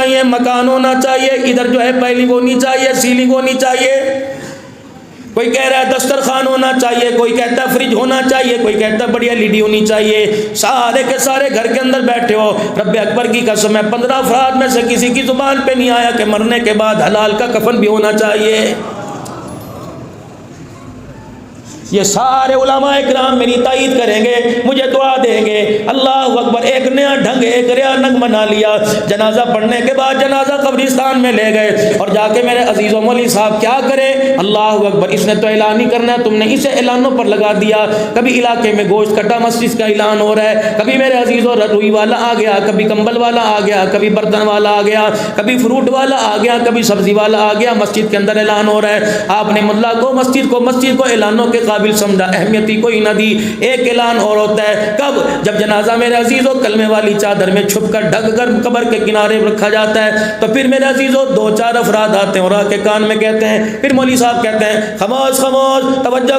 یہ مکان ہونا چاہیے، ادھر جو ہے پہلی ہونی چاہیے، سیلنگ ہونی چاہیے، کوئی کہہ رہا ہے دسترخوان ہونا چاہیے، کوئی کہتا ہے فریج ہونا چاہیے، کوئی کہتا ہے بڑی LED ہونی چاہیے. سارے کے سارے گھر کے اندر بیٹھے ہو، رب اکبر کی قسم ہے 15 افراد میں سے کسی کی زبان پہ نہیں آیا کہ مرنے کے بعد حلال کا کفن بھی ہونا چاہیے. یہ سارے علماء کرام میری تائید کریں گے، مجھے دعا دیں گے. اللہ اکبر. ایک نیا ڈھنگ، ایک نیا ننگ بنا لیا. جنازہ پڑھنے کے بعد جنازہ قبرستان میں لے گئے اور جا کے میرے عزیز و مولوی صاحب کیا کرے؟ اللہ اکبر. اس نے تو اعلان ہی کرنا ہے، تم نے اسے اعلانوں پر لگا دیا. کبھی علاقے میں گوشت کٹا مسجد کا اعلان ہو رہا ہے، کبھی میرے عزیز و روئی والا آ گیا، کبھی کمبل والا آ گیا، کبھی برتن والا آ گیا، کبھی فروٹ والا آ گیا، کبھی سبزی والا آ گیا. مسجد کے اندر اعلان ہو رہا ہے. آپ نے ملا کو مسجد کو اعلانوں کے قابل سمجھا، اہمیت ہی کوئی نہ دی. ایک اعلان اور ہوتا ہے کب؟ جب جنازہ میرے عزیزو کلمے والی چادر میں چھپ کر ڈھک کر قبر کے کنارے رکھا جاتا ہے تو پھر میرے عزیزو 2-4 افراد آتے ہیں اور آ کے کان میں کہتے ہیں، پھر مولوی صاحب کہتے ہیں خاموش خاموش، توجہ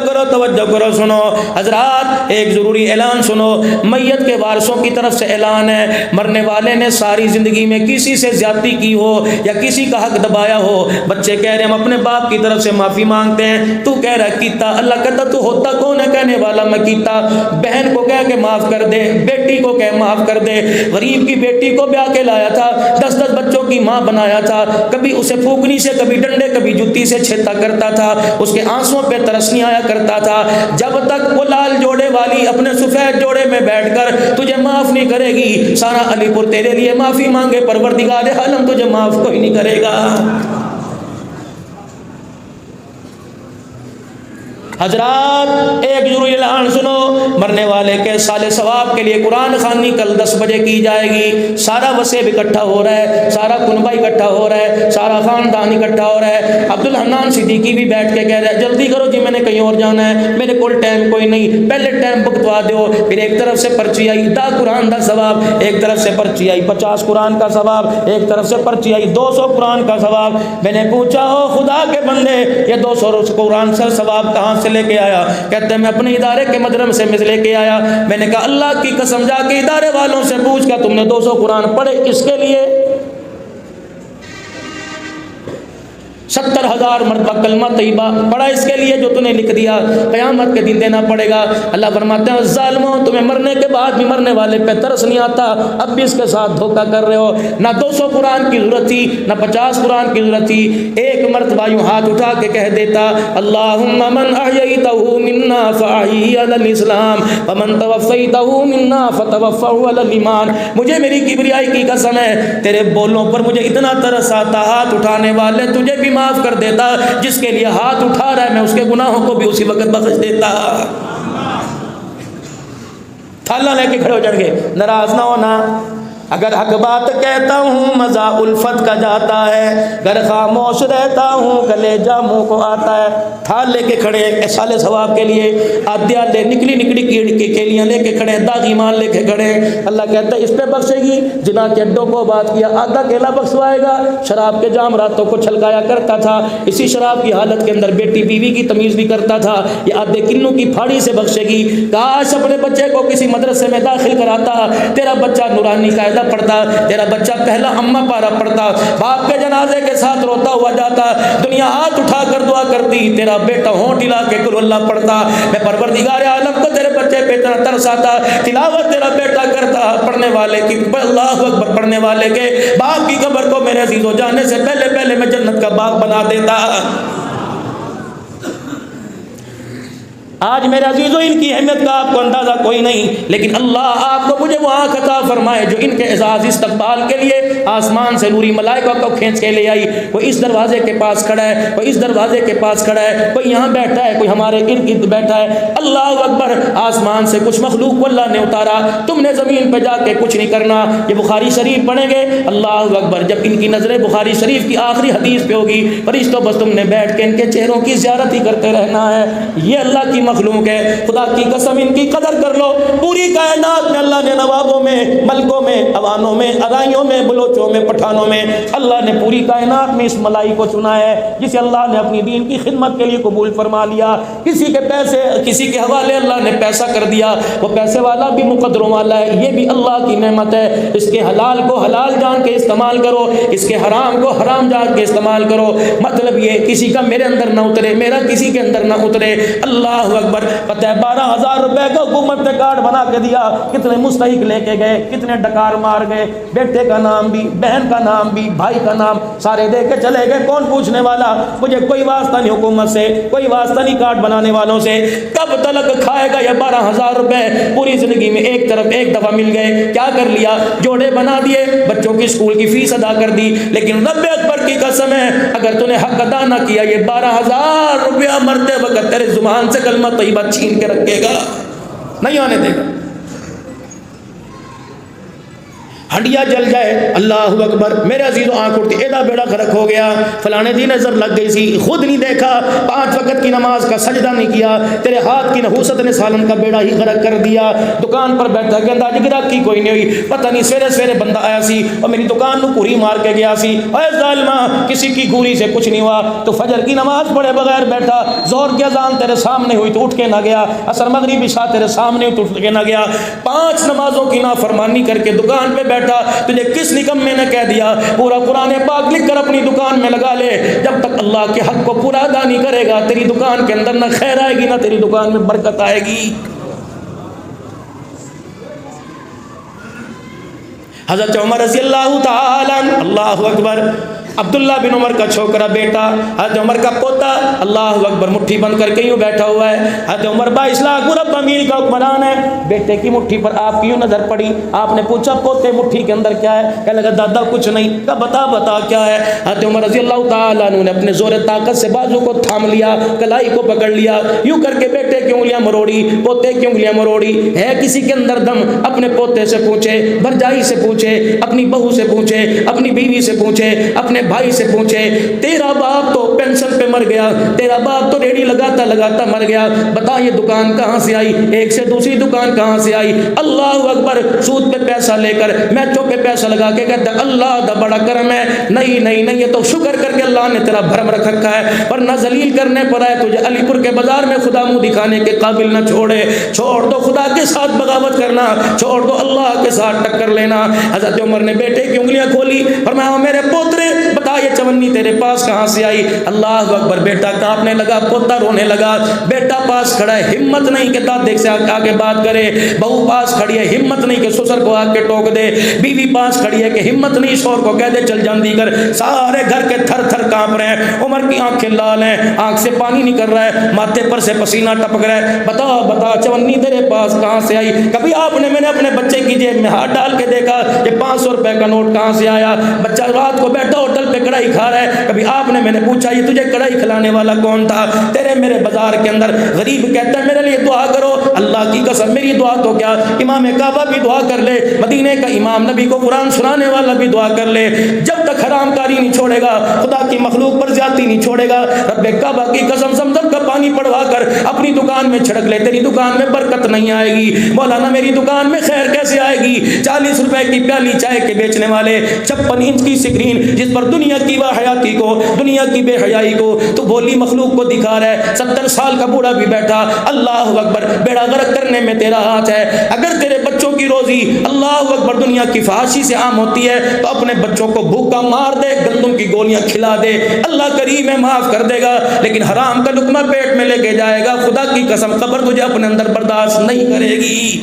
کرو سنو حضرات، ایک ضروری اعلان سنو. میت کے وارثوں کی طرف سے اعلان ہے، مرنے والے نے ساری زندگی میں کسی سے زیادتی کی ہو یا کسی کا حق دبایا ہو، بچے کہہ رہے ہیں ہم اپنے باپ کی طرف سے معافی مانگتے ہیں، تو کہہ رہا ہے کیتا. اللہ کہتا تو ہوتا کون ہے کہنے والا؟ میں کیتا. بہن کو کہہ کے معاف کر دے، بیٹی کو کہہ معاف کر دے. غریب کی بیٹی کو بیاہ کے لایا تھا، 10 بچوں کی ماں بنایا تھا، کبھی اسے پھونکنی سے، کبھی ڈنڈے، کبھی جوتی سے چھیتا کرتا تھا، اس کے آنسوں پہ ترس نہیں آیا کرتا تھا. جب تک وہ لال جوڑے والی اپنے سفید جوڑے میں بیٹھ کر تجھے معاف نہیں کرے گی، سارا علی پور تیرے لیے معافی مانگے، پروردگار عالم تجھے معاف کوئی نہیں کرے گا. حضرات ایک ضروری اعلان سنو، مرنے والے کے سال ثواب کے لیے قرآن خوانی کل 10 بجے کی جائے گی. سارا وسیب اکٹھا ہو رہا ہے، سارا کنبہ اکٹھا ہو رہا ہے، سارا خاندان اکٹھا ہو رہا ہے. عبدالحنان صدیقی بھی بیٹھ کے کہہ رہا ہے جلدی کرو جی، میں نے کہیں اور جانا ہے، میرے کو ٹائم کوئی نہیں، پہلے ٹائم بکتوا دو. پھر ایک طرف سے پرچی آئی 10 قرآن کا ثواب، ایک طرف سے پرچی آئی 50 قرآن کا ثواب، ایک طرف سے پرچی آئی 200 قرآن کا ثواب. میں نے پوچھا ہو خدا کے بندے یہ 200 قرآن کا ثواب کہاں سے لے کے آیا؟ کہتے ہیں میں اپنے ادارے کے مدرسے میں لے کے آیا. میں نے کہا اللہ کی قسم جا کے ادارے والوں سے پوچھ کر تم نے 200 قرآن پڑھے اس کے لیے؟ 70,000 مرتبہ کلمہ طیبہ پڑھا اس کے لیے جو تم نے لکھ دیا، قیامت کے دن دینا پڑے گا. اللہ فرماتے ہیں ظالموں تمہیں مرنے کے بعد بھی مرنے والے پہ ترس نہیں آتا، اب بھی اس کے ساتھ دھوکہ کر رہے ہو. نہ 200 قرآن کی ضرورت تھی، نہ 50 قرآن کی ضرورت تھی. ایک مرتبہ یوں ہاتھ اٹھا کے کہہ دیتا اللہم من احییتہ منا فاحیہ علی الاسلام ومن توفیتہ منا فتوفہ علی الایمان. مجھے میری کبریائی کی قسم ہے تیرے بولوں پر مجھے اتنا ترس آتا، ہاتھ اٹھانے والے تجھے بھی معاف کر دیتا، جس کے لیے ہاتھ اٹھا رہا ہے میں اس کے گناہوں کو بھی اسی وقت بخش دیتا. تھالا لے کے کھڑے ہو جائیں گے، ناراض نہ ہونا. اگر حق بات کہتا ہوں مزہ الفت کا جاتا ہے، گر خاموش رہتا ہوں گلے جا منہ کو آتا ہے. تھال لے کے کھڑے سال ثواب کے لیے، آدیا لے نکلی کیڑ کی کیلیاں لے کے کھڑے، داغی مال لے کے کھڑے. اللہ کہتا ہے اس پہ بخشے گی. جنا کے اڈوں کو بات کیا، آدھا کیلا بخشوائے گا. شراب کے جام راتوں کو چھلکایا کرتا تھا، اسی شراب کی حالت کے اندر بیٹی بیوی کی تمیز بھی کرتا تھا، یہ آدھے کلوں کی پھاڑی سے بخشے گی. کاش اپنے بچے کو کسی مدرسے میں داخل کراتا، تیرا بچہ نورانی قاعدہ پڑھتا، تیرا بچہ پہلا اما پارا پڑھتا، باپ کے جنازے کے ساتھ روتا ہوا جاتا، دنیا ہاتھ اٹھا کر دعا کرتی، تیرا بیٹا ہونٹ ہلا کے قل اللہ پڑھتا. میں پروردگار عالم کو تیرے بچے پہ اتنا ترس آتا، تلاوت تیرا بیٹا کرتا، پڑھنے والے کی اللہ اکبر، پڑھنے والے کے باپ کی قبر کو میرے عزیزو جانے سے پہلے میں جنت کا باغ بنا دیتا. آج میرے عزیزو ان کی اہمیت کا آپ کو اندازہ کوئی نہیں، لیکن اللہ آپ کو مجھے وہ آنکھ عطا فرمائے جو ان کے اعزاز استقبال کے لیے آسمان سے نوری ملائکہ کو کھینچ کے لے آئی. کوئی اس دروازے کے پاس کھڑا ہے، کوئی اس دروازے کے پاس کھڑا ہے، کوئی یہاں بیٹھا ہے، کوئی ہمارے ارد گرد بیٹھا ہے. اللہ اکبر. آسمان سے کچھ مخلوق کو اللہ نے اتارا، تم نے زمین پہ جا کے کچھ نہیں کرنا. یہ بخاری شریف پڑھیں گے. اللہ اکبر. جب ان کی نظریں بخاری شریف کی آخری حدیث پہ ہوگی، فرشتوں بس تم نے بیٹھ کے ان کے چہروں کی زیارت ہی کرتے رہنا ہے. یہ اللہ کی مخلوق ہے، خدا کی قسم ان کی قدر کر لو. پوری کائنات میں اللہ نے نوابوں میں، ملکوں میں، اوانوں میں، ادائیوں میں، بلوچوں میں, پٹھانوں میں, اللہ نے پوری کائنات میں اس ملائی کو چنا ہے جسے اللہ نے اپنی دین کی خدمت کے لیے قبول فرما لیا. کسی کے پیسے کسی کے حوالے اللہ نے پیسہ کر دیا, وہ پیسے والا بھی مقدروں والا ہے, یہ بھی اللہ کی نعمت ہے. اس کے حلال کو حلال جان کے استعمال کرو, اس کے حرام کو حرام جان کے استعمال کرو. مطلب یہ کسی کا میرے اندر نہ اترے, میرا کسی کے اندر نہ اترے. اللہ اکبر. پتہ ہے 12,000 روپے کا حکومت نے کارڈ بنا کے دیا, کتنے مستحق لے کے گئے, کتنے ڈکار مار گئے, بیٹے کا نام بھی, بہن کا نام بھی, بھائی کا نام سارے دے کے چلے گئے. کون پوچھنے والا؟ مجھے کوئی واسطہ نہیں حکومت سے, کوئی واسطہ نہیں کارڈ بنانے والوں سے. کب تلک کھائے گا یہ 12,000 روپے؟ پوری زندگی میں ایک دفعہ مل گئے. کیا کر لیا؟ جوڑے بنا دیے, بچوں کی اسکول کی فیس ادا کر دی. لیکن رب اکبر کی قسم ہے, اگر تو نے حق ادا نہ کیا, یہ 12,000 روپیہ مرتے وقت تیرے زبان سے کلمہ طیبہ چھین کے رکھے گا, نہیں آنے دے گا. ہنڈیا جل جائے, اللہ اکبر. میرے عزیزوں آنکھ اٹھتی, ایڈا بیڑا غرق ہو گیا, فلانے دی نظر لگ گئی سی, خود نہیں دیکھا, 5 وقت کی نماز کا سجدہ نہیں کیا, تیرے ہاتھ کی نحوست نے سالن کا بیڑا ہی غرق کر دیا. دکان پر بیٹھا کہندا اج گراہکی کوئی نہیں ہوئی, پتہ نہیں سویرے بندہ آیا سی اور میری دکان نو گھوری مار کے گیا سی. اے ظالما, کسی کی گھوری سے کچھ نہیں ہوا, تو فجر کی نماز پڑھے بغیر بیٹھا, ظہر کی اذان تیرے سامنے ہوئی تو اٹھ کے نہ گیا, عصر مغرب عشاء تیرے سامنے ہوئی تو اٹھ کے نہ گیا, 5 نمازوں کی نافرمانی کر کے دکان پہ بیٹھا. تجھے کس نکمے نے کہہ دیا پورا قرآن پاک لکھ کر اپنی دکان میں لگا لے, جب تک اللہ کے حق کو پورا ادا نہیں کرے گا تیری دکان کے اندر نہ خیر آئے گی, نہ تیری دکان میں برکت آئے گی. حضرت عمر رضی اللہ تعالی عنہ, اللہ اکبر, عبداللہ بن عمر کا چھوکرا بیٹا, حضرت عمر کا پوتا, اللہ اکبر, مٹھی بند کر کے یوں بیٹھا ہوا ہے. حضرت عمر 22 لاکھ مربع میل کا حکمران ہے. بیٹے کی مٹھی پر آپ کی یوں نظر پڑی, آپ نے پوچھا پوتے مٹھی کے اندر کیا ہے؟ کہنے لگا دادا کچھ نہیں. کہا بتا کیا ہے؟ حضرت عمر رضی اللہ تعالیٰ عنہ نے اپنے زور طاقت سے بازو کو تھام لیا, کلائی کو پکڑ لیا, یوں کر کے بیٹے کی انگلیاں مروڑی, پوتے کی انگلیاں مروڑی. ہے کسی کے اندر دم, اپنے پوتے سے پوچھے, بھرجائی سے پوچھے, اپنی بہو سے پوچھے, اپنی بیوی سے پوچھے, اپنے بھائی سے پوچھے. تیرا باپ تو پینشن پہ مر گیا, تیرا باپ تو ریڑھی لگاتا مر گیا, بتا یہ دکان کہاں سے آئی, ایک سے دوسری دکان کہاں سے آئی؟ اللہ اکبر. سود پہ پیسہ لے کر, میچوں پہ پیسہ لگا کے کہتا اللہ دا بڑا کرم ہے. نہیں, یہ تو شکر کر کے اللہ نے تیرا بھرم رکھ رکھا ہے, ورنہ ذلیل کرنے پر آئے تجھے علی پور کے بازار میں خدا منہ دکھانے کے قابل نہ چھوڑے. چھوڑ دو خدا کے ساتھ بغاوت کرنا, چھوڑ دو اللہ کے ساتھ ٹکر لینا. حضرت عمر نے بیٹے کی انگلیاں کھولی, فرمایا میرے پوترے بتا یہ چونی تیرے پاس کہاں سے آئی؟ اللہ اکبر. بیٹا کانپنے لگا, پوتا رونے لگا. بیٹا پاس کھڑا ہے, ہمت نہیں کہ دادے سے آگے بات کرے. بہو پاس کھڑی ہے, ہمت نہیں کہ سسر کو آ کے ٹوک دے. بیوی پاس کھڑی ہے کہ ہمت نہیں شوہر کو کہہ دے چل جاندی کر. سارے گھر کے تھر تھر کانپ رہے ہیں. عمر کی آنکھیں لال ہیں, آنکھ سے پانی نکل رہا ہے, ماتھے پر سے پسینہ ٹپک رہا ہے. بتا چونی تیرے پاس کہاں سے آئی؟ کبھی آپ نے, میں نے اپنے بچے کی جیب میں ہاتھ ڈال کے دیکھا کہ 500 روپے کا نوٹ کہاں سے آیا؟ بچہ رات کو بیٹھا ہوٹل پہ کڑھائی کھا رہا ہے, کبھی آپ نے, میں نے پوچھا یہ تجھے کڑھائی کھلانے والا کون تھا تیرے میرے بازار کے اندر؟ غریب کہتا ہے میرے لیے دعا کرو. اللہ کی قسم میری دعا تو کیا, امام کعبہ بھی دعا کر لے, مدینے کا امام, نبی کو قرآن سنانے والا بھی دعا کر لے, جب تک حرام کاری نہیں چھوڑے گا, خدا کی مخلوق پر زیادتی نہیں چھوڑے گا, رب کعبہ کی قسم زمزم کا پانی پڑوا کر اپنی دکان میں چھڑک لے, تیری دکان میں برکت نہیں آئے گی. مولانا میری دکان میں خیر کیسے آئے گی؟ 40 روپے کی پیالی چائے کے بیچنے والے, 56 انچ کی سکرین جس پر دنیا کی حیاتی کو, دنیا کی بے حیائی کو تو بولی مخلوق کو دکھا رہا ہے. 70 سال کا بوڑھا بھی بیٹھا, اللہ اکبر, بیڑا غرق کرنے میں تیرا ہاتھ ہے. اگر تیرے بچوں کی روزی, اللہ اکبر, دنیا کی فحاشی سے عام ہوتی ہے تو اپنے بچوں کو بھوکا مار دے, گندم کی گولیاں کھلا دے, اللہ کریم ہے معاف کر دے گا. لیکن حرام کا لقمہ پیٹ میں لے کے جائے گا, خدا کی قسم قبر تجھے اپنے اندر برداشت نہیں کرے گی.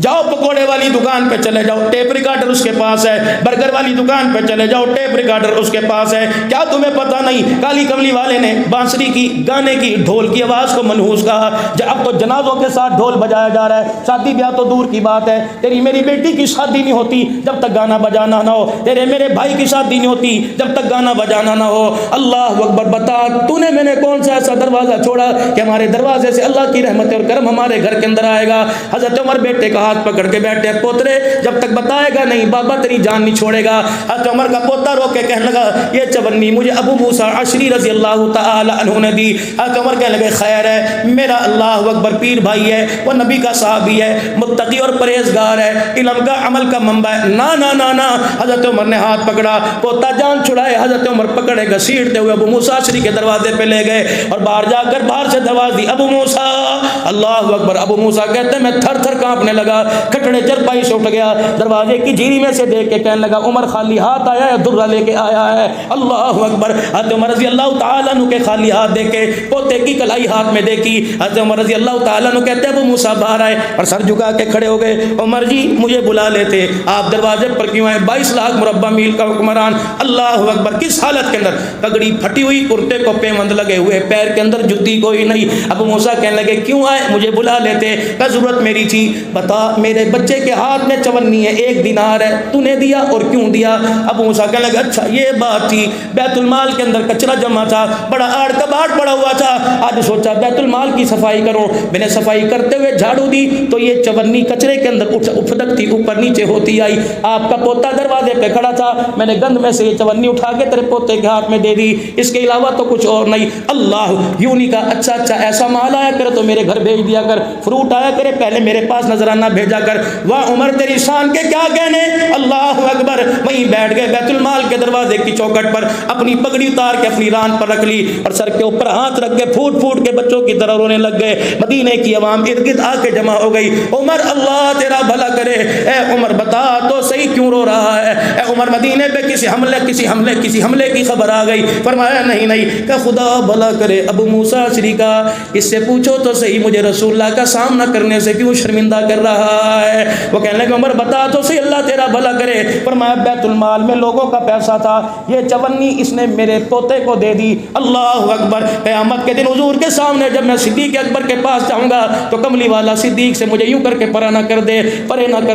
جاؤ پکوڑے والی دکان پہ چلے جاؤ, ٹیپ ریکارڈر اس کے پاس ہے. برگر والی دکان پہ چلے جاؤ, ٹیپ ریکارڈر اس کے پاس ہے. کیا تمہیں پتہ نہیں کالی کملی والے نے بانسری کی, گانے کی, ڈھول کی آواز کو منحوس کہا. اب تو جنازوں کے ساتھ ڈھول بجایا جا رہا ہے. شادی بیاہ تو دور کی بات ہے, تیری میری بیٹی کی شادی نہیں ہوتی جب تک گانا بجانا نہ ہو, تیرے میرے بھائی کی شادی نہیں ہوتی جب تک گانا بجانا نہ ہو. اللہ اکبر. بتا تو نے, میں نے کون سا ایسا دروازہ چھوڑا کہ ہمارے دروازے سے اللہ کی رحمت اور کرم ہمارے گھر کے اندر آئے گا؟ حضرت عمر بیٹے کا ہاتھ پکڑ کے بیٹھے, پوترے جب تک بتائے گا نہیں بابا تیری جان نہیں چھوڑے گا. حضرت عمر کا پوتا رو کے کہنے لگا یہ چونی مجھے ابو موسیٰ عشری رضی اللہ تعالی عنہ نے دی. حضرت عمر کہنے لگے خیر ہے, میرا اللہ اکبر پیر بھائی ہے, وہ نبی کا صحابی ہے, متقی اور پرہیزگار ہے, علم کا عمل کا منبع ہے. نا نا نا نا, حضرت عمر نے ہاتھ پکڑا, پوتا جان چھڑائے. حضرت عمر پکڑے گھسیٹتے ہوئے ابو موسیٰ عشری کے دروازے پہ لے گئے اور باہر جا کر باہر سے دروازہ دی, ابو موسیٰ, اللہ اکبر. ابو موسیٰ کہتے ہیں میں تھر تھر کانپنے لگا, کھٹڑے چرپائی سے اٹھ گیا, دروازے کی جھیری میں سے دیکھ کے کہنے لگا عمر خالی ہاتھ آیا ہے, درہ لے کے آیا ہے. اللہ اکبر. حضرت عمر رضی اللہ تعالیٰ عنہ کے خالی ہاتھ دیکھے, پوتے کی کلائی ہاتھ میں دیکھی. حضرت عمر رضی اللہ تعالیٰ عنہ کہتے ہیں ابو موسیٰ باہر آئے اور سر جھکا کے کھڑے ہو گئے. عمر جی مجھے بلا لیتے, آپ دروازے پر کیوں آئے؟ 22 لاکھ مربع میل کا حکمران. اللہ اکبر. کس حالت کے اندر؟ پگڑی پھٹی ہوئی, کرتے کو پیوند لگے ہوئے, پیر کے اندر جوتی کوئی نہیں. ابو موسیٰ کہنے لگے کیوں آئے؟ مجھے بلا لیتے. کیا ضرورت میری تھی؟ بتا میرے بچے کے ہاتھ میں چونی ہے, 1 دینار ہے, تو نے دیا اور کیوں دیا؟ ابو موسیٰ کہنے لگے اچھا یہ بات تھی, بیت المال کے اندر کچرا جمع تھا, بڑا آڑ کباڑ پڑا ہوا تھا, آج سوچا بیت المال کی صفائی کروں. میں نے صفائی کرتے ہوئے جھاڑو دی تو یہ چونی کچرے کے اندر اپھدکتی اوپر نیچے ہوتی آئی. آپ کا پوتا دروازے پہ کھڑا تھا, میں نے گند میں سے یہ چونی اٹھا کے تیرے پوتے کے ہاتھ میں دے دی, اس کے علاوہ تو کچھ اور نہیں. اللہ یوں نہیں کہا اچھا اچھا ایسا مال آیا کرے تو میرے گھر بھیج دیا کر, فروٹ آیا کرے پہلے میرے پاس نظرانہ بھیجا کر. واہ عمر تیری شان کے کیا کہنے. اللہ اکبر. وہیں بیٹھ گئے بیت المال کے دروازے کی چوکھٹ پر, اپنی پگڑی اتار کے اپنی ران پر رکھ لی اور سر کے اوپر ہاتھ رکھ کے پھوٹ پھوٹ کے بچوں کی طرح رونے لگ گئے. مدینے کی عوام ارد گرد آ کے جمع ہو گئی. عمر اللہ تیرا بھلا کرے, اے عمر بتا تو صحیح کیوں رو رہا ہے؟ اے عمر مدینے پہ کسی حملے کی خبر آ گئی. فرمایا نہیں نہیں, کہ خدا بھلا کرے ابو موسیٰ عشری کا, اس سے پوچھو تو صحیح مجھے رسول اللہ کا سامنا کرنے سے کیوں شرمندہ کر رہا ہے. وہ کہنے لگے عمر بتا تو صحیح اللہ تیرا بھلا کرے. فرمایا بیت المال میں لوگوں کا پیسہ تھا, یہ چونی اس نے میرے پوتے کو دے دی. اللہ اکبر. قیامت کے دن حضور کے سامنے جب میں صدیق اکبر کے پاس جاؤں گا تو کملی والا صدیق سے مجھے یوں کر کے پرے نہ کر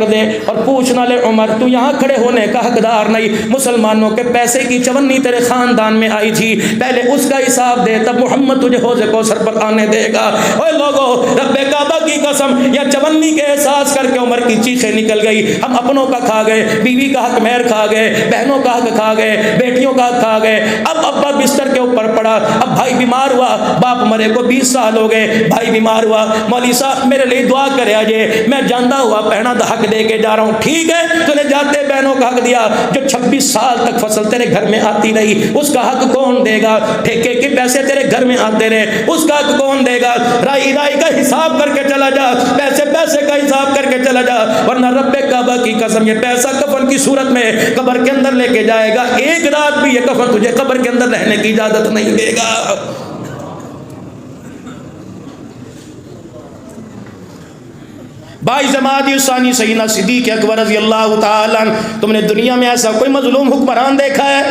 دے اور پوچھ نہ لے عمر تو یہاں کھڑے ہونے کا حقدار نہیں, مسلمانوں کے پیسے کی چونی تیرے خاندان میں آئی تھی, پہلے اس کا حساب دے تب محمد تجھے حوض کوثر پر آنے دے گا. اوے لوگوں رب کعبہ کی قسم, یا چونی کے احساس کر کے عمر کی چیخیں نکل گئی. ہم اپنوں کا کھا گئے, بیوی کا حق مہر کھا گئے, بہنوں کا حق کھا گئے, بیٹیوں کا حق کھا گئے. اب ابا بستر کے اوپر پڑا, اب بھائی بیمار ہوا, باپ مرے کو 20 سال ہو گئے, بھائی بیمار ہوا, مولوی صاحب میرے لیے دعا کرے آجے, میں جانتا ہوا پہنا تو حق دے کے جا رہا ہوں. ٹھیک ہے تو نے جاتے بہنوں کا حق دیا, جو 26 سال تک فصل تیرے گھر میں آتی رہی اس کا حق کون دے گا؟ ٹھیکے کے پیسے تیرے گھر میں آتے رہے اس کا حق کون دے گا؟ رائی کا حساب کر کے چلا جا, پیسے کا حساب کر کے چلا جا, ورنہ رب کعبہ کی قسم یہ پیسہ کفن کی صورت میں قبر کے اندر لے کے جائے گا. ایک رات بھی یہ کفن تجھے قبر کے اندر رہنے کی اجازت نہیں دے گا. بائی جماعت ثانی سیدنا صدیق اکبر رضی اللہ تعالیٰ عنہ. تم نے دنیا میں ایسا کوئی مظلوم حکمران دیکھا ہے؟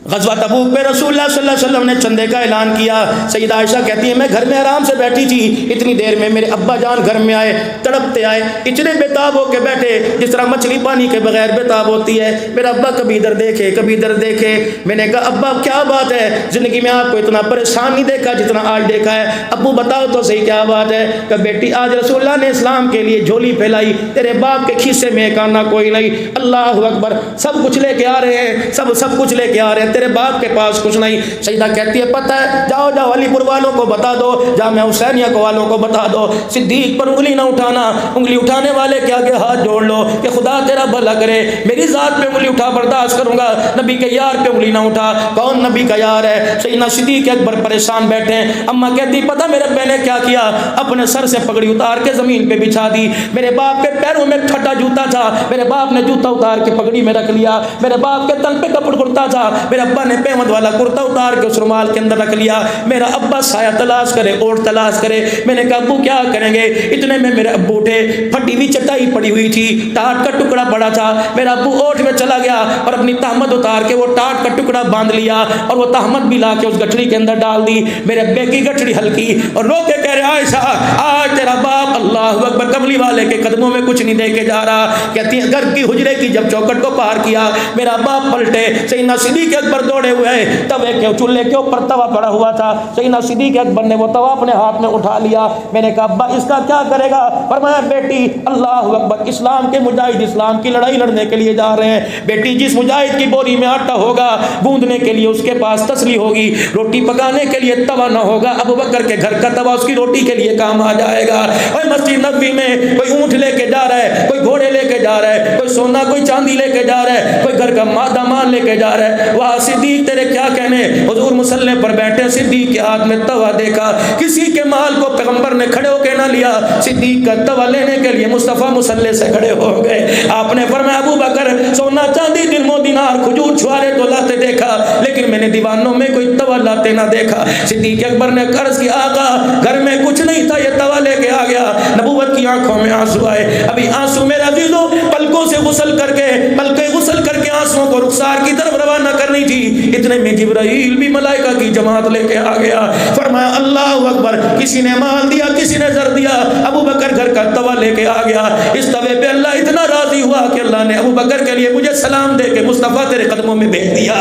غزوہ تبوک پہ رسول اللہ صلی اللہ علیہ وسلم نے چندے کا اعلان کیا. سیدہ عائشہ کہتی ہے میں گھر میں آرام سے بیٹھی تھی, اتنی دیر میں میرے ابا جان گھر میں آئے, تڑپتے آئے, اتنے بےتاب ہو کے بیٹھے جس طرح مچھلی پانی کے بغیر بےتاب ہوتی ہے. میرا ابا کبھی ادھر دیکھے کبھی ادھر دیکھے. میں نے کہا ابا کیا بات ہے, زندگی میں آپ کو اتنا پریشان نہیں دیکھا جتنا آج دیکھا ہے. ابو بتاؤ تو صحیح کیا بات ہے. کہ بیٹی آج رسول اللہ نے اسلام کے لیے جھولی پھیلائی, تیرے باپ کے کھیسے میں ایک آنا کوئی نہیں. اللہ اکبر. سب کچھ لے کے آ رہے ہیں, سب کچھ لے کے آ رہے ہیں, تیرے باپ کے پاس کچھ نہیں. سیدہ کہتی ہے پتہ ہے, جاؤ علی پور والوں کو بتا دو, جامعہ حسینیہ کو والوں کو بتا دو, صدیق پر انگلی نہ اٹھانا, انگلی اٹھانے والے کے آگے ہاتھ جوڑ لو کہ خدا تیرا بھلا کرے. میری ذات پہ انگلی اٹھا برداشت کروں گا, نبی کے یار پہ انگلی نہ اٹھا. کون نبی کا یار ہے؟ سیدنا صدیق اکبر پریشان بیٹھے ہیں. اماں کہتی پتہ میرے ابے نے کیا کیا, اپنے سر سے پگڑی اتار کے زمین پہ بچھا دی. میرے باپ کے پیروں میں پھٹا جوتا تھا, میرے باپ نے جوتا اتار کے پگڑی میں رکھ لیا. میرے باپ کے تن پہ کپڑ کرتا تھا, میرے ابا نے پیمد والا کرتا اتار کے اس رومال کے اندر رکھ لیا. میرا ابا سایہ تلاش کرے, اوٹ تلاش کرے. میں نے کہا ابو کیا کریں گے؟ اتنے میں میرے ابو اٹھے, پھٹی ہوئی چٹائی پڑی ہوئی تھی, ٹاٹ کا ٹکڑا پڑا تھا. میرا ابو اوٹ میں چلا گیا اور اپنی تہمت اتار کے وہ ٹاٹ کا ٹکڑا باندھ لیا اور وہ تہمت بھی لا کے اس گٹھڑی کے اندر ڈال دی. میرے ابے کی گٹھڑی ہلکی اور رو کے کہہ رہے عائشہ آج تیرا باپ اللہ اکبر کملی والے کے قدموں میں کچھ نہیں دے کے جا رہا. کہتی ہے گھر کی حجرے کی جب چوکٹ کو پار کیا میرا باپ پلٹے, سیدنا صدیق اکبر دوڑے ہوئے, توے کے چولہے کے اوپر توا پڑا ہوا تھا, سیدنا صدیق اکبر نے وہ توا اپنے ہاتھ میں اٹھا لیا. میں نے کہا ابا اس کا کیا کرے گا؟ فرمایا بیٹی اللہ اکبر اسلام کے مجاہد اسلام کی لڑائی لڑنے کے لیے جا رہے ہیں. بیٹی جس مجاہد کی بوری میں آٹا ہوگا گوندنے کے لیے اس کے پاس تسلی ہوگی, روٹی پکانے کے لیے توا نہ ہوگا, ابو بکر کے گھر کا توا اس کی روٹی کے لیے کام آ جائے گا. اور مسجد نبوی میں کوئی اونٹ لے کے جا رہا ہے, کوئی گھوڑے لے کے جا رہا ہے, کوئی سونا کوئی چاندی لے کے جا رہا ہے, کوئی گھر کا سامان لے کے جا رہا ہے. وہاں صدیق تیرے کیا کہنے, حضور مصلی پر بیٹھے, صدیق کے ہاتھ میں توا دیکھا, کسی کے مال کو پیغمبر نے کھڑے ہو کے نہ لیا, صدیق کا توا لینے کے لیے مصطفیٰ مصلی سے کھڑے ہو گئے. آپ نے فرمایا ابو بکر سونا چاندی درم و دینار کھجور چھوارے تو لاتے دیکھا, لیکن میں نے دیوانوں میں کوئی توا لاتے نہ دیکھا. صدیق اکبر نے عرض کیا آقا گھر میں کچھ نہیں تھا, یہ توا لے کے آ گیا. نبوت کی آنکھوں میں آنسو آئے. ابھی آنسو میرے عزیزو پلکوں سے غسل کر کے, پلکیں غسل کر کے آنسوؤں کو رخسار کی طرف روانہ کرنی تھی, اتنے میں جبرائیل بھی ملائکہ کی جماعت لے کے آ گیا. فرمایا اللہ اکبر, کسی نے مال دیا کسی نے زر دیا, ابو بکر گھر کا توا لے کے آ گیا. اس توے پہ اللہ اتنا راضی ہوا کہ اللہ نے ابو بکر کے لیے مجھے سلام دے کے مصطفیٰ تیرے قدموں میں بھیج دیا.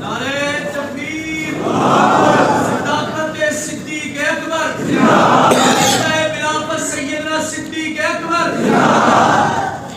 نعرہ تکبیر, صداقت صدیق اکبر, خلافت سیدنا صدیق اکبر.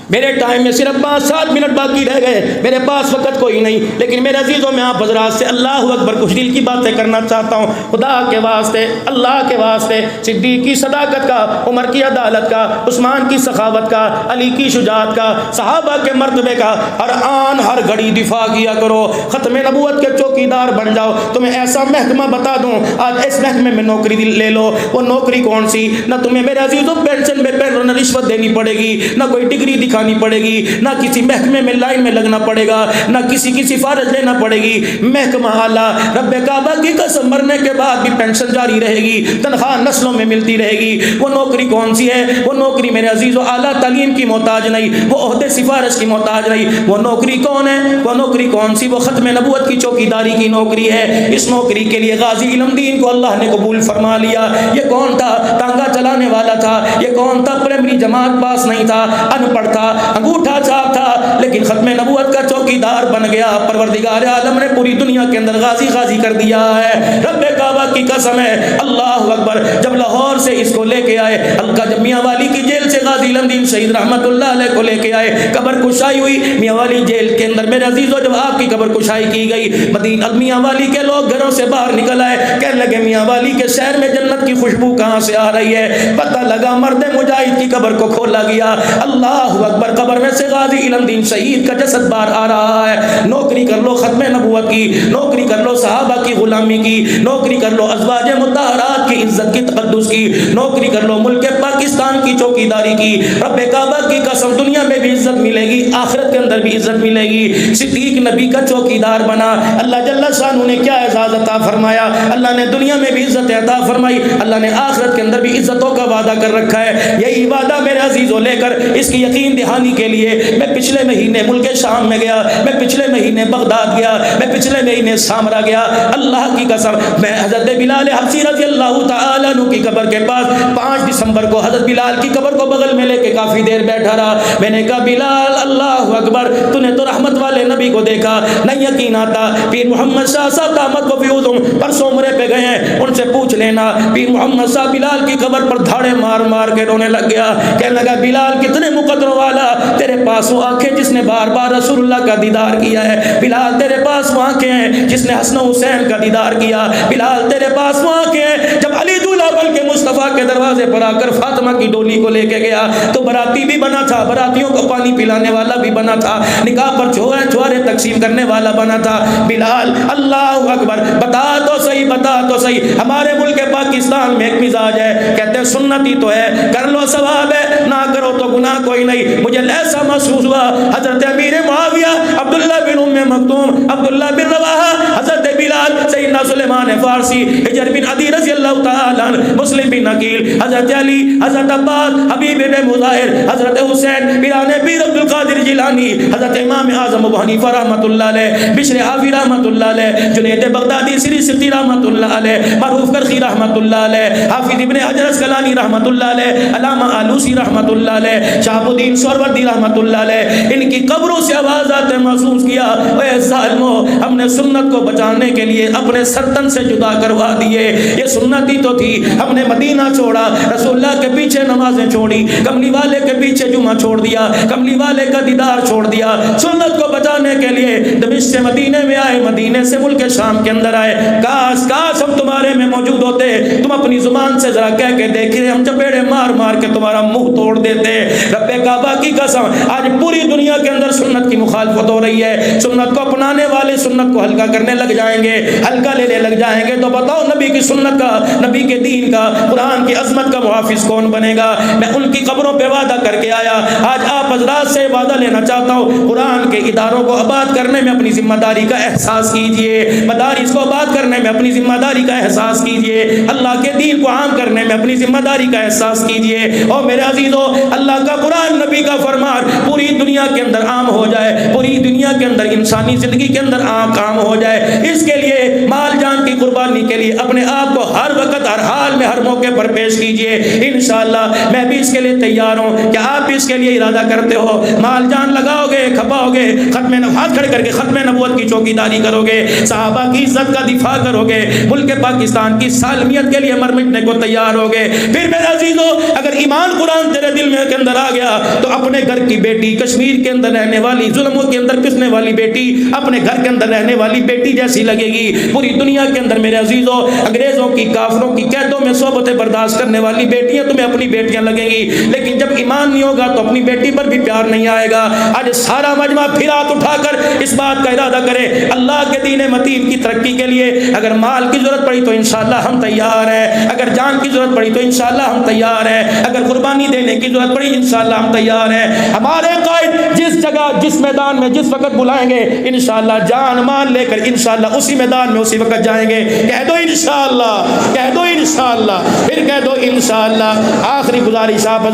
میرے ٹائم میں صرف 5-7 منٹ باقی رہ گئے, میرے پاس وقت کوئی نہیں, لیکن میرے عزیزوں میں آپ حضرات سے اللہ اکبر کچھ دل کی باتیں کرنا چاہتا ہوں. خدا کے واسطے اللہ کے واسطے صدیق کی صداقت کا, عمر کی عدالت کا, عثمان کی سخاوت کا, علی کی شجاعت کا, صحابہ کے مرتبے کا ہر آن ہر گھڑی دفاع کیا کرو. ختم نبوت کے چوکیدار بن جاؤ. تمہیں ایسا محکمہ بتا دوں, آج اس محکمے میں نوکری لے لو. وہ نوکری کون سی؟ نہ تمہیں میرے عزیزوں پینشن میں نہ رشوت دینی پڑے گی, نہ کوئی ڈگری دکھا پڑے گی, نہ کسی محکمے میں لائن میں لگنا پڑے گا, نہ کسی کی سفارش لینا پڑے گی. محکمہ اعلیٰ, رب کعبہ کی قسم مرنے کے بعد بھی پینشن جاری رہے گی, تنخواہ نسلوں میں ملتی رہے گی. وہ نوکری کون سی ہے؟ وہ نوکری میرے عزیزو اعلیٰ تعلیم کی محتاج نہیں, وہ عہدے سفارش کی محتاج نہیں. وہ نوکری کون ہے؟ وہ نوکری کون سی؟ وہ ختم نبوت کی چوکیداری کی نوکری ہے. اس نوکری کے لیے غازی علم دین کو اللہ نے قبول فرما لیا. یہ کون تھا؟ ٹانگا چلانے والا تھا. یہ کون تھا؟ پرائمری جماعت پاس نہیں تھا, ان پڑھ تھا, انگوٹھا چھاپ تھا, لیکن ختم نبوت کا چوکیدار بن گیا. پروردگار عالم نے پوری دنیا کے اندر غازی غازی کر دیا ہے. رب کعبہ کی قسم ہے اللہ اکبر, جب لاہور سے اس کو لے کے آئے, جب میاں والی کی جیل سے غازی علم دین شہید رحمت اللہ علیہ کو لے کے آئے, قبر کشائی ہوئی میاں والی جیل کے اندر. میرے عزیزو جب آپ کی قبر کشائی کی گئی, مدینہ میاں والی کے لوگ گھروں سے باہر نکل آئے, کہنے لگے میاں والی کے شہر میں جنت کی خوشبو کہاں سے آ رہی ہے؟ پتہ لگا مرد مجاہد کی قبر کو کھولا گیا. اللہ اکبر, قبر میں سے غازی علم دین شہید کا جسد باہر آ رہا ہے. نوکری کر لو ختم نبوت کی, نوکری کر لو صحابہ کی غلامی کی, نوکری کر لو ازواج مطہرات کی عزت کی تقدس کی, نوکری کر لو ملک پاکستان کی چوکیداری کی. رب کعبہ کی قسم دنیا میں بھی عزت ملے گی, آخرت کے اندر بھی عزت ملے گی. صدیق نبی کا چوکیدار بنا. اللہ جل شانہ نے کیا اعزاز عطا فرمایا, اللہ نے دنیا میں بھی عزت عطا فرمائی, اللہ نے آخرت کے اندر بھی عزتوں کا وعدہ کر رکھا ہے. یہی وعدہ میرے عزیزوں لے کر اس کی یقین دہانی کے لیے میں پچھلے مہینے ملک شام میں گیا, میں پچھلے مہینے بغداد گیا, میں پچھلے مہینے سامرا گیا. اللہ کی قسم میں حضرت بلال حبشی رضی اللہ تعالیٰ عنہ کی قبر کے پاس 5 دسمبر کو حضرت بلال کی قبر کو بغل میں لے کے کافی دیر بیٹھا رہا. میں نے کہا بلال اللہ اکبر, تو نے تو رحمت والے نبی کو دیکھا, نہیں یقین آتا. پیر محمد شاہ صاحب دامت کو فیوزم پرسوں عمرے پہ گئے ہیں, ان سے پوچھ لینا. پیر محمد صاحب بلال کی قبر پر دھاڑے مار مار کے رونے لگ گیا. کہنے لگا بلال کتنے مقدروں والا, تیرے پاس وہ آنکھیں جس نے بار بار رسول اللہ کا دیدار کیا ہے. بلال تیرے پاس وہ آنکھیں ہیں جس نے حسن حسین کا دیدار کیا. بلال تیرے پاس وہ آنکھیں ہیں جب علی دولہ بل کے مصطفیٰ کے دروازے پر آ کر فاطمہ کی ڈولی کو لے کے گیا تو براتی بھی بنا تھا, براتیوں کو پانی پلانے والا بھی بنا تھا, نکاح پر چھوارے تقسیم کرنے والا بنا تھا. بلال اللہ اکبر, بتا تو صحیح, بتا تو صحیح, ہمارے ملک پاکستان میں ایک مزاج ہے, کہتے ہیں سنتی تو ہے, کر لو ثواب ہے, نہ کرو تو گناہ کوئی نہیں. مجھے ایسا محسوس ہوا حضرت امیر معاویہ عبداللہ بن ام مکتوم عبداللہ بن رواحہ حضرت بلال سیدنا سلیمان فارسی حجر بن عدی رضی اللہ تعالیٰ عنہ مسلم بن عقیل حضرت علی حضرت عباس حبیب بن مظاہر حضرت حسین پیران پیر عبد القادر جیلانی حضرت امام اعظم ابو حنیفہ رحمۃ اللہ علیہ بشر حافی رحمۃ اللہ علیہ جنید بغدادی سری سقطی رحمۃ اللہ علیہ معروف کرخی رحمۃ اللہ علیہ حافظ ابن حجر اسقلانی رحمۃ اللہ علیہ علامہ آلوسی رحمۃ اللہ علیہ شہاب الدین سہروردی رحمۃ اللہ علیہ ان کی قبروں سے آواز آتے محسوس کیا اے ظالمو ہم نے سنت کو بچانے کے لیے اپنے سرتن سے جدا کروا دیے یہ سنت ہی تو تھی ہم نے مدینہ چھوڑا رسول اللہ کے پیچھے نمازیں چھوڑی کملی والے کے پیچھے جمعہ چھوڑ دیا کملی والے کا دیدار چھوڑ دیا سنت کو بچانے کے لیے دمشق سے مدینے میں آئے مدینے سے ملک شام کے اندر آئے کاش کاش ہم تمہارے میں موجود ہوتے تم اپنی زبان سے ذرا کہہ کے دیکھیں ہم چپیڑے مار مار کے تمہارا منہ توڑ دیتے رب کعبہ کی قسم آج پوری دنیا کے اندر سنت کی مخالفت ہو رہی ہے سنت کو اپنانے والے سنت کو ہلکا کرنے لگ جائیں گے ہلکا لینے لگ جائیں گے تو بتاؤ نبی کی سنت کا نبی کے دین کا قرآن کی عظمت کا محافظ کون بنے گا میں ان کی قبروں پہ وعدہ کر کے آیا آج آپ حضرات سے وعدہ لینا چاہتا ہوں قرآن کے اداروں کو آباد کرنے میں اپنی ذمہ داری کا احساس کیجئے مدارس کو آباد کرنے میں اپنی ذمہ داری کا احساس کیجئے اللہ کے دین کو عام کرنے میں اپنی ذمہ داری کا احساس کیجئے اور میرے عزیزو اللہ کا قرآن نبی کا فرمان پوری دنیا کے اندر عام ہو جائے پوری دنیا کے اندر انسانی زندگی کے اندر عام کام ہو جائے اس کے لیے مال جان کی قربانی کے لیے اپنے آپ کو ہر وقت ہر حال میں ہر موقع پر پیش کیجئے انشاءاللہ میں بھی اس کے لیے تیار ہوں کیا آپ بھی اس کے لیے ارادہ کرتے ہو مال جان لگاؤ گے کھپاؤ گے ختم ہاتھ کھڑے کر کے ختم نبوت کی چوکی داری کرو گے صحابہ کی عزت کا دفاع کرو گے ملک پاکستان کی سالمیت کے لیے مر مٹنے کو تیار ہو گے پھر میرے عزیزو اگر ایمان قرآن تیرے دل میں کے اندر آ گیا تو اپنے گھر کی بیٹی کشمیر کے اندر رہنے والی ظلموں کے اندر پسنے والی بیٹی اپنے گھر کے اندر رہنے والی بیٹی جیسی لگے گی پوری دنیا کے اندر میرے عزیزو انگریزوں کی کافروں کی قیدوں میں صحبتیں برداشت کرنے والی بیٹیاں تمہیں اپنی بیٹیاں لگیں گی لیکن جب ایمان نہیں ہوگا تو اپنی بیٹی پر بھی پیار نہیں آئے گا آج سارا مجمع پھر ہاتھ اٹھا کر اس بات کا ارادہ کرے اللہ کے دین متین کی ترقی کے لیے اگر مال کی ضرورت پڑی تو انشاءاللہ ہم تیار ہیں اگر جان کی ضرورت پڑی تو انشاءاللہ ہم تیار ہیں اگر قربانی دینے کی ضرورت پڑی انشاءاللہ ہم تیار ہیں ہمارے قائد جس جگہ جس میدان میں جس وقت بلائیں گے انشاءاللہ جان مال لے کر انشاءاللہ اسی میدان میں اسی وقت جائیں گے کہہ دو انشاءاللہ کہہ دو انشاءاللہ پھر کہہ دو انشاءاللہ آخری گزارش آپ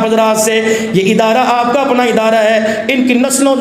حضرات سے یہ ادارہ آپ کا اپنا ادارہ ہے ان کی نسلوں